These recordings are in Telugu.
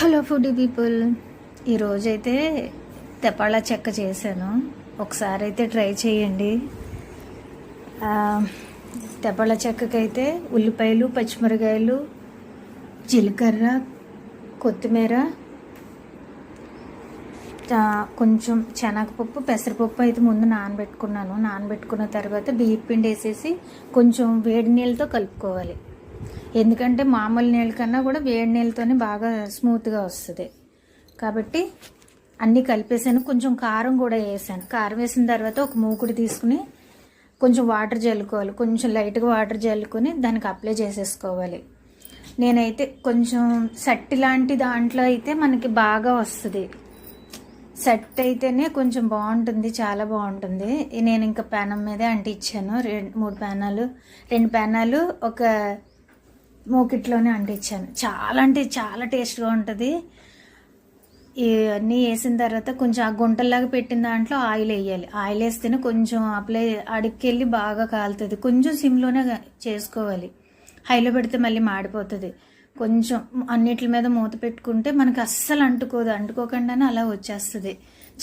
హలో ఫుడీ పీపుల్, ఈరోజైతే తెపాళ చెక్క చేశాను. ఒకసారి అయితే ట్రై చేయండి. తెపాళ చెక్కకైతే ఉల్లిపాయలు, పచ్చిమిరకాయలు, జీలకర్ర, కొత్తిమీర, కొంచెం శనగపప్పు, పెసరపప్పు అయితే ముందు నానబెట్టుకున్నాను. నానబెట్టుకున్న తర్వాత బియ్యం పిండి వేసేసి కొంచెం వేడి నీళ్ళతో కలుపుకోవాలి. ఎందుకంటే మామూలు నీళ్ళ కన్నా కూడా వేడి నీళ్ళతోనే బాగా స్మూత్గా వస్తుంది. కాబట్టి అన్నీ కలిపేసాను. కొంచెం కారం కూడా వేసాను. కారం వేసిన తర్వాత ఒక మూకుడు తీసుకుని కొంచెం వాటర్ జల్లుకోవాలి. కొంచెం లైట్గా వాటర్ జల్లుకొని దానికి అప్లై చేసేసుకోవాలి. నేనైతే కొంచెం సట్టి లాంటి దాంట్లో అయితే మనకి బాగా వస్తుంది. సెట్ అయితేనే కొంచెం బాగుంటుంది, చాలా బాగుంటుంది. నేను ఇంకా పెనం మీదే అంటించాను. 2 ప్యానాలు ఒక మూకిట్లోనే అంటించాను. చాలా అంటే చాలా టేస్ట్గా ఉంటుంది. ఇవన్నీ వేసిన తర్వాత కొంచెం ఆ గుంటల్లాగా పెట్టిన దాంట్లో ఆయిల్ వేయాలి. ఆయిల్ వేస్తేనే కొంచెం అప్లై అడిక్కెళ్ళి బాగా కాలుతుంది. కొంచెం సిమ్లోనే చేసుకోవాలి. హైలో పెడితే మళ్ళీ మాడిపోతుంది. కొంచెం అన్నిటి మీద మూత పెట్టుకుంటే మనకి అస్సలు అంటుకోదు. అంటుకోకుండానే అలా వచ్చేస్తుంది.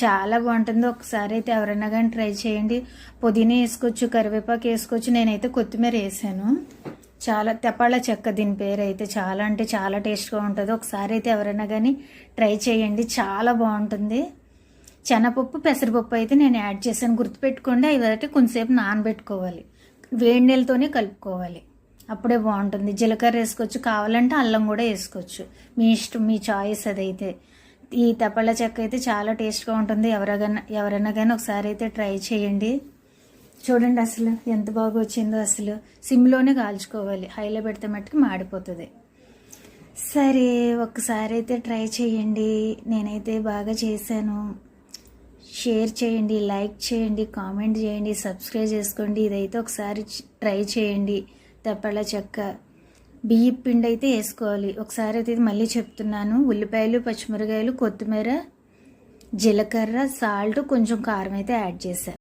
చాలా బాగుంటుంది. ఒకసారి అయితే ఎవరైనా కానీ ట్రై చేయండి. పుదీనా వేసుకోవచ్చు, కరివేపాకు వేసుకోవచ్చు. నేనైతే కొత్తిమీర వేసాను. చాలా తెపాళ చెక్క దీని పేరు అయితే. చాలా అంటే చాలా టేస్ట్గా ఉంటుంది. ఒకసారి అయితే ఎవరైనా కానీ ట్రై చేయండి. చాలా బాగుంటుంది. శనగపప్పు, పెసరపప్పు అయితే నేను యాడ్ చేశాను. గుర్తుపెట్టుకోండి, ఇవైతే కొంచెంసేపు నానబెట్టుకోవాలి. వేడి నీళ్ళతోనే కలుపుకోవాలి. అప్పుడే బాగుంటుంది. జీలకర్ర వేసుకోవచ్చు, కావాలంటే అల్లం కూడా వేసుకోవచ్చు. మీ ఇష్టం, మీ చాయిస్ అదైతే. ఈ తెపాళ చెక్క అయితే చాలా టేస్ట్గా ఉంటుంది. ఎవరైనా కానీ ఒకసారి అయితే ట్రై చేయండి. చూడండి అసలు ఎంత బాగా వచ్చిందో. అసలు సిమ్లోనే కాల్చుకోవాలి. హైలో పెడితే మట్టుకు మాడిపోతుంది. సరే, ఒక్కసారి అయితే ట్రై చేయండి. నేనైతే బాగా చేశాను. షేర్ చేయండి, లైక్ చేయండి, కామెంట్ చేయండి, సబ్స్క్రైబ్ చేసుకోండి. ఇదైతే ఒకసారి ట్రై చేయండి. తెపాళ చెక్క బియ్యం పిండి అయితే వేసుకోవాలి. ఒకసారి అయితే మళ్ళీ చెప్తున్నాను. ఉల్లిపాయలు, పచ్చిమిరకాయలు, కొత్తిమీర, జీలకర్ర, సాల్ట్, కొంచెం కారం అయితే యాడ్ చేశాను.